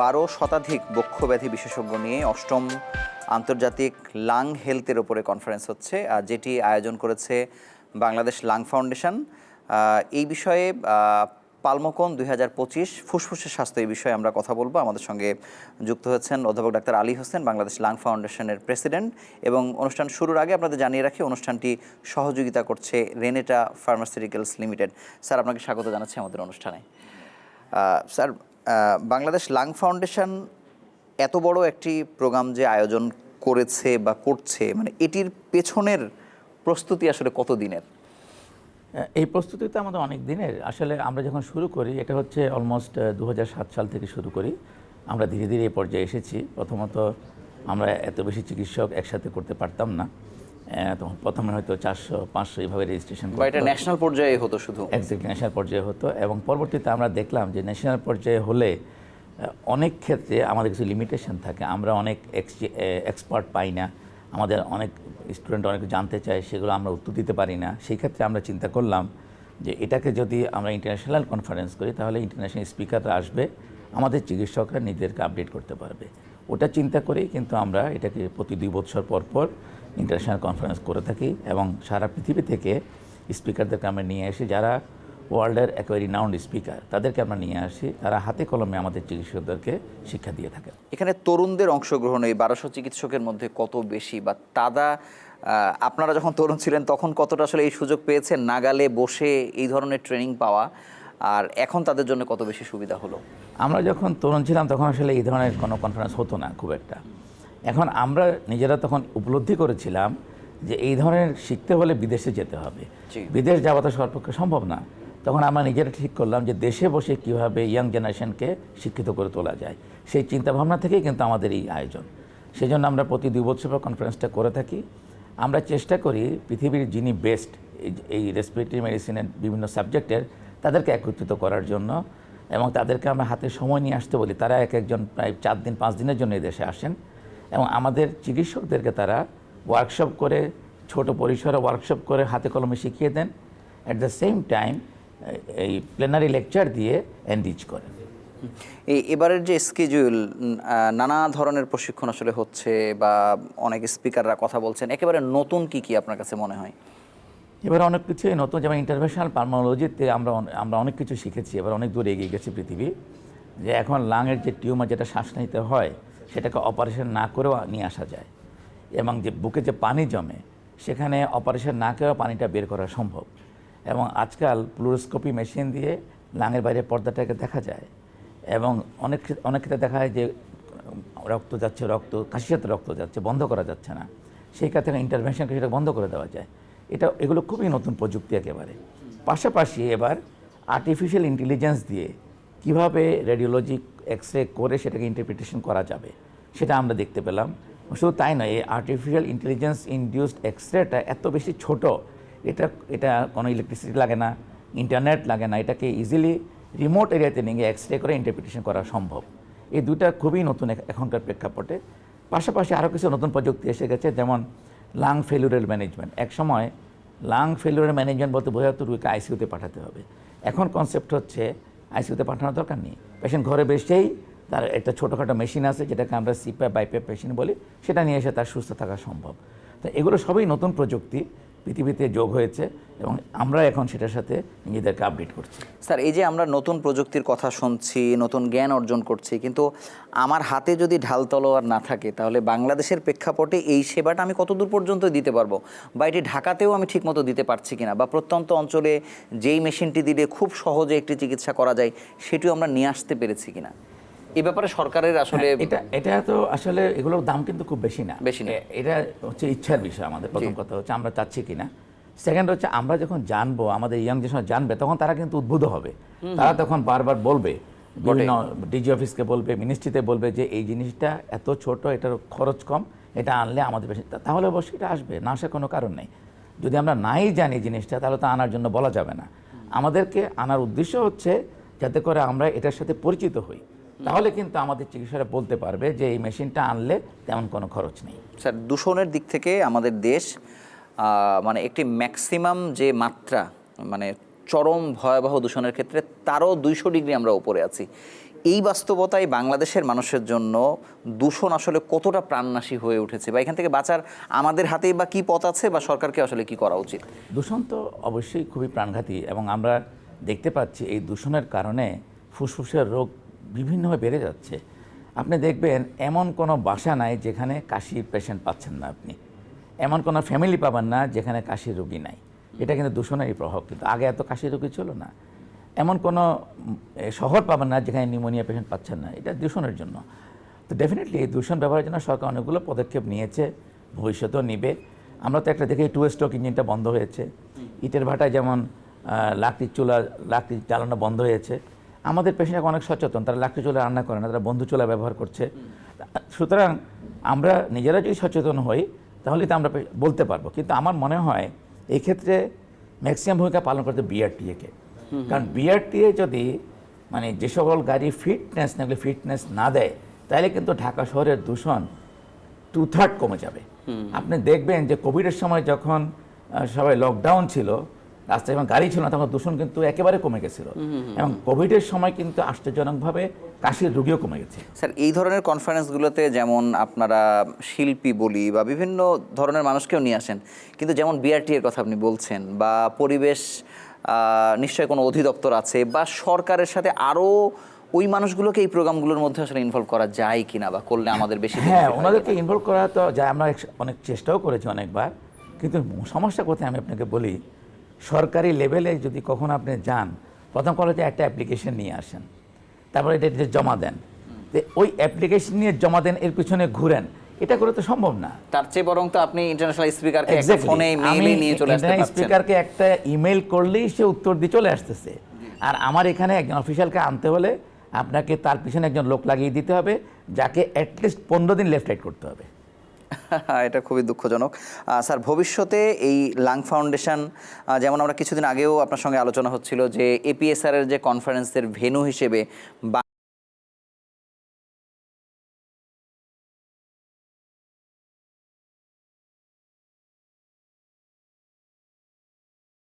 12 শতাধিক বক্ষব্যাধি বিশেষজ্ঞ নিয়ে 8ম আন্তর্জাতিক লাং হেলথের ওপরে কনফারেন্স হচ্ছে, যেটি আয়োজন করেছে বাংলাদেশ লাং ফাউন্ডেশন। এই বিষয়ে পালমোকন 2025 ফুসফুসের স্বাস্থ্য এই বিষয়ে আমরা কথা বলবো। আমাদের সঙ্গে যুক্ত হচ্ছেন অধ্যাপক ডাক্তার আলী হোসেন, বাংলাদেশ লাং ফাউন্ডেশনের প্রেসিডেন্ট। এবং অনুষ্ঠান শুরুর আগে আপনাদের জানিয়ে রাখি, অনুষ্ঠানটি সহযোগিতা করছে রেনেটা ফার্মাসিউটিক্যালস লিমিটেড। স্যার, আপনাকে স্বাগত জানাচ্ছি আমাদের অনুষ্ঠানে। স্যার, বাংলাদেশ লাং ফাউন্ডেশন এত বড় একটি প্রোগ্রাম যে আয়োজন করেছে বা করছে, মানে এটির পেছনের প্রস্তুতি আসলে কত দিনের? এই প্রস্তুতি তো আমাদের অনেক দিনের। আসলে আমরা যখন শুরু করি, এটা হচ্ছে অলমোস্ট 2007 সাল থেকে শুরু করি। আমরা ধীরে ধীরে এই পর্যায়ে এসেছি। প্রথমত আমরা এত বেশি চিকিৎসক একসাথে করতে পারতাম না। তখন প্রথমে হয়তো 400-500 এইভাবে রেজিস্ট্রেশন বা এটা ন্যাশনাল পর্যায়ে হতো শুধু? এক্স্যাক্টলি, ন্যাশনাল পর্যায়ে হতো। এবং পরবর্তীতে আমরা দেখলাম যে ন্যাশনাল পর্যায়ে হলে অনেক ক্ষেত্রে আমাদের কিছু লিমিটেশন থাকে। আমরা অনেক এক্সপার্ট পাই না, আমাদের অনেক স্টুডেন্ট অনেক জানতে চায়, সেগুলো আমরা উত্তর দিতে পারি না। সেই ক্ষেত্রে আমরা চিন্তা করলাম যে এটাকে যদি আমরা ইন্টারন্যাশনাল কনফারেন্স করি, তাহলে ইন্টারন্যাশনাল স্পিকাররা আসবে, আমাদের চিকিৎসকরা নিজেদেরকে আপডেট করতে পারবে। ওটা চিন্তা করেই কিন্তু আমরা এটাকে প্রতি 2 বছর পর পর ইন্টারন্যাশনাল কনফারেন্স করে থাকি। এবং সারা পৃথিবী থেকে স্পিকারদেরকে আমরা নিয়ে আসি, যারা ওয়ার্ল্ডের একেবারে রিনাউন্ড স্পিকার, তাদেরকে আমরা নিয়ে আসি। তারা হাতে কলমে আমাদের চিকিৎসকদেরকে শিক্ষা দিয়ে থাকেন। এখানে তরুণদের অংশগ্রহণ এই 1200 চিকিৎসকের মধ্যে কত বেশি, বা আপনারা যখন তরুণ ছিলেন তখন কতটা আসলে এই সুযোগ পেয়েছেন নাগালে বসে এই ধরনের ট্রেনিং পাওয়া, আর এখন তাদের জন্য কত বেশি সুবিধা হলো? আমরা যখন তরুণ ছিলাম তখন আসলে এই ধরনের কোনো কনফারেন্স হতো না খুব একটা। এখন আমরা নিজেরা তখন উপলব্ধি করেছিলাম যে এই ধরনের শিখতে হলে বিদেশে যেতে হবে। বিদেশ যাওয়া তো সর্বপক্ষে সম্ভব না। তখন আমরা নিজেরা ঠিক করলাম যে দেশে বসে কীভাবে ইয়াং জেনারেশনকে শিক্ষিত করে তোলা যায়, সেই চিন্তাভাবনা থেকেই কিন্তু আমাদের এই আয়োজন। সেই জন্য আমরা প্রতি 2 বছর পর কনফারেন্সটা করে থাকি। আমরা চেষ্টা করি পৃথিবীর যিনি বেস্ট এই রেসপিরেটরি মেডিসিনের বিভিন্ন সাবজেক্টের, তাদেরকে একত্রিত করার জন্য, এবং তাদেরকে আমরা হাতে সময় নিয়ে আসতে বলি। তারা একজন প্রায় 4 দিন 5 দিনের জন্য এই দেশে আসেন, এবং আমাদের চিকিৎসকদেরকে তারা ওয়ার্কশপ করে, ছোট পরিসরে ওয়ার্কশপ করে হাতে কলমে শিখিয়ে দেন। অ্যাট দ্য সেম টাইম এই প্লেনারি লেকচার দিয়ে এনরিচ করেন। এবারের যে স্কেডিউল, নানা ধরনের প্রশিক্ষণ আসলে হচ্ছে বা অনেক স্পিকাররা কথা বলছেন, একেবারে নতুন কি আপনার কাছে মনে হয়? এবার অনেক কিছুই নতুন। যেমন ইন্টারভেনশনাল পালমোলজিতে আমরা অনেক কিছু শিখেছি। এবার অনেক দূর এগিয়ে গেছে পৃথিবী, যে এখন লাংয়ের যে টিউমার, যেটা শ্বাস নিতে হয়, সেটাকে অপারেশন না করেও নিয়ে আসা যায়। এবং যে বুকে যে পানি জমে, সেখানে অপারেশন না করেও পানিটা বের করা সম্ভব। এবং আজকাল ফ্লুরোস্কোপি মেশিন দিয়ে লাংয়ের বাইরে পর্দাটাকে দেখা যায়। এবং অনেক ক্ষেত্রে দেখা যায় যে রক্ত যাচ্ছে, কাশির সাথে রক্ত যাচ্ছে, বন্ধ করা যাচ্ছে না। সেই কাছ থেকে ইন্টারভেনশন সেটা বন্ধ করে দেওয়া যায়। এগুলো খুবই নতুন প্রযুক্তি একেবারে। পাশাপাশি এবার আর্টিফিশিয়াল ইন্টেলিজেন্স দিয়ে কিভাবে রেডিওলজি এক্সরে করে সেটাকে ইন্টারপ্রিটেশন করা যাবে, সেটা আমরা দেখতে পেলাম। শুধু তাই নয়, এই আর্টিফিশিয়াল ইন্টেলিজেন্স ইনডিউসড এক্সরেটা এত বেশি ছোট, এটা কোনো ইলেকট্রিসিটি লাগে না, ইন্টারনেট লাগে না। এটাকে ইজিলি রিমোট এরিয়াতে নিয়ে এক্সরে করে ইন্টারপ্রিটেশন করা সম্ভব। এই দুটা খুবই নতুন এখনকার প্রেক্ষাপটে। পাশাপাশি আরও কিছু নতুন প্রযুক্তি এসে গেছে, যেমন লাং ফেলুরের ম্যানেজমেন্ট। এক সময় লাং ফেলুরের ম্যানেজমেন্ট বলতে বোঝা যেত রোগীকে আইসিইউতে পাঠাতে হবে। এখন কনসেপ্ট হচ্ছে আইসিইউতে পাঠানোর দরকার নেই, পেশেন্ট ঘরে বসেই তার একটা ছোটোখাটো মেশিন আছে, যেটাকে আমরা সিপ্যাপ বাইপ্যাপ মেশিন বলি, সেটা নিয়ে এসে তার সুস্থ থাকা সম্ভব। তো এগুলো সবই নতুন প্রযুক্তি পৃথিবীতে যোগ হয়েছে, এবং আমরা এখন সেটার সাথে নিজেদেরকে আপডেট করছি। স্যার, এই যে আমরা নতুন প্রযুক্তির কথা শুনছি, নতুন জ্ঞান অর্জন করছি, কিন্তু আমার হাতে যদি ঢাল তলোয়ার না থাকে, তাহলে বাংলাদেশের প্রেক্ষাপটে এই সেবাটা আমি কতদূর পর্যন্ত দিতে পারবো, বা এটি ঢাকাতেও আমি ঠিকমতো দিতে পারছি কিনা, বা প্রত্যন্ত অঞ্চলে যেই মেশিনটি দিলে খুব সহজে একটি চিকিৎসা করা যায়, সেটিও আমরা নিয়ে আসতে পেরেছি কিনা, এ ব্যাপারে সরকারের আসলে এটা তো আসলে এগুলোর দাম কিন্তু খুব বেশি না। এটা হচ্ছে ইচ্ছার বিষয়। আমাদের প্রথম কথা হচ্ছে আমরা চাচ্ছি কিনা। সেকেন্ড হচ্ছে আমরা যখন জানবো, আমাদের ইয়াং জেনারেশন জানবে, তখন তারা কিন্তু উদ্বুদ্ধ হবে। তারা তখন বারবার বলবে, বিভিন্ন ডিজি অফিসকে বলবে, মিনিস্ট্রিতে বলবে যে এই জিনিসটা এত ছোট, এটার খরচ কম, এটা আনলে আমাদের বেশি, তাহলে অবশ্যই এটা আসবে, না আসার কোনো কারণ নেই। যদি আমরা নাই জানি জিনিসটা, তাহলে তো আনার জন্য বলা যাবে না। আমাদেরকে আনার উদ্দেশ্য হচ্ছে যাতে করে আমরা এটার সাথে পরিচিত হই, তাহলে কিন্তু আমাদের চিকিৎসকরা বলতে পারবে যে এই মেশিনটা আনলে তেমন কোনো খরচ নেই। স্যার, দূষণের দিক থেকে আমাদের দেশ মানে একটি ম্যাক্সিমাম যে মাত্রা, মানে চরম ভয়াবহ দূষণের ক্ষেত্রে তারও 200 ডিগ্রি আমরা উপরে আছি। এই বাস্তবতায় বাংলাদেশের মানুষের জন্য দূষণ আসলে কতটা প্রাণনাশী হয়ে উঠেছে, বা এখান থেকে বাঁচার আমাদের হাতেই বা কী পথ আছে, বা সরকারকে আসলে কি করা উচিত? দূষণ তো অবশ্যই খুবই প্রাণঘাতী, এবং আমরা দেখতে পাচ্ছি এই দূষণের কারণে ফুসফুসের রোগ বিভিন্নভাবে বেড়ে যাচ্ছে। আপনি দেখবেন এমন কোনো বাসা নাই যেখানে কাশির পেশেন্ট পাচ্ছেন না আপনি, এমন কোনো ফ্যামিলি পাবেন না যেখানে কাশির রোগী নাই। এটা কিন্তু দূষণেরই প্রভাব। কিন্তু আগে এত কাশির রোগী ছিল না। এমন কোনো শহর পাবেন না যেখানে নিউমোনিয়া পেশেন্ট পাচ্ছেন না, এটা দূষণের জন্য। তো ডেফিনেটলি এই দূষণ ব্যবহারের জন্য সরকার অনেকগুলো পদক্ষেপ নিয়েছে, ভবিষ্যতেও নিবে। আমরা তো একটা দেখি 2 স্ট্রোক ইঞ্জিনটা বন্ধ হয়েছে, ইটের ভাটায় যেমন লাকড়ি জ্বালানো বন্ধ হয়েছে। আমাদের পেশেন্ট এখন অনেক সচেতন, তারা লাকড়ি চুলা রান্না করে না, তারা বন্ধু চুলা ব্যবহার করছে। সুতরাং আমরা নিজেরা যদি সচেতন হই তাহলে তো আমরা বলতে পারবো। কিন্তু আমার মনে হয় এই ক্ষেত্রে ম্যাক্সিমাম ভূমিকা পালন করতে বিআরটিএকে। কারণ বিআরটিএ যদি মানে যে সকল গাড়ি ফিটনেস না দেয়, তাহলে কিন্তু ঢাকা শহরের দূষণ 2/3 কমে যাবে। আপনি দেখবেন যে কোভিডের সময় যখন সবাই লকডাউন ছিল, রাস্তায় যখন গাড়ি ছিল না, তখন দূষণ কিন্তু একেবারে কমে গেছিল। এবং কোভিডের সময় কিন্তু আশ্চর্যজনকভাবে কাশির রোগীও কমে গেছে। স্যার, এই ধরনের কনফারেন্সগুলোতে যেমন আপনারা শিল্পী বলি বা বিভিন্ন ধরনের মানুষকেও নিয়ে আসেন, কিন্তু যেমন বিআরটি এর কথা আপনি বলছেন, বা পরিবেশ নিশ্চয়ই কোনো অধিদপ্তর আছে, বা সরকারের সাথে আরও ওই মানুষগুলোকে এই প্রোগ্রামগুলোর মধ্যে আসলে ইনভলভ করা যায় কিনা, বা করলে আমাদের বেশি হ্যাঁ, ওনাদেরকে ইনভলভ করা তো যায়, আমরা অনেক চেষ্টাও করেছি অনেকবার। কিন্তু সমস্যা কোথায় আমি আপনাকে বলি, সরকারি লেভেলে যদি কখনো আপনি যান, প্রথম কলেজে একটা অ্যাপ্লিকেশন নিয়ে আসেন, তারপরে এটা জমা দেন, ওই অ্যাপ্লিকেশন নিয়ে জমা দেন, এর পিছনে ঘুরেন, এটা করে তো সম্ভব না। তার চেয়ে বরং তো আপনি ইন্টারন্যাশনাল স্পিকারকে একটা ফোনে মেইলে নিয়ে চলে আসতে পারছেন। স্পিকারকে একটা ইমেল করলেই সে উত্তর দিয়ে চলে আসতেছে। আর আমার এখানে একজন অফিসিয়ালকে আনতে হলে আপনাকে তার পিছনে একজন লোক লাগিয়ে দিতে হবে, যাকে অ্যাটলিস্ট 15 দিন লেফট রাইট করতে হবে। এটা খুবই দুঃখজনক। স্যার, ভবিষ্যতে এই লাং ফাউন্ডেশন, যেমন আমরা কিছুদিন আগেও আপনার সঙ্গে আলোচনা হচ্ছিল যে এপিএসআর এর যে কনফারেন্সের ভেন্যু হিসেবে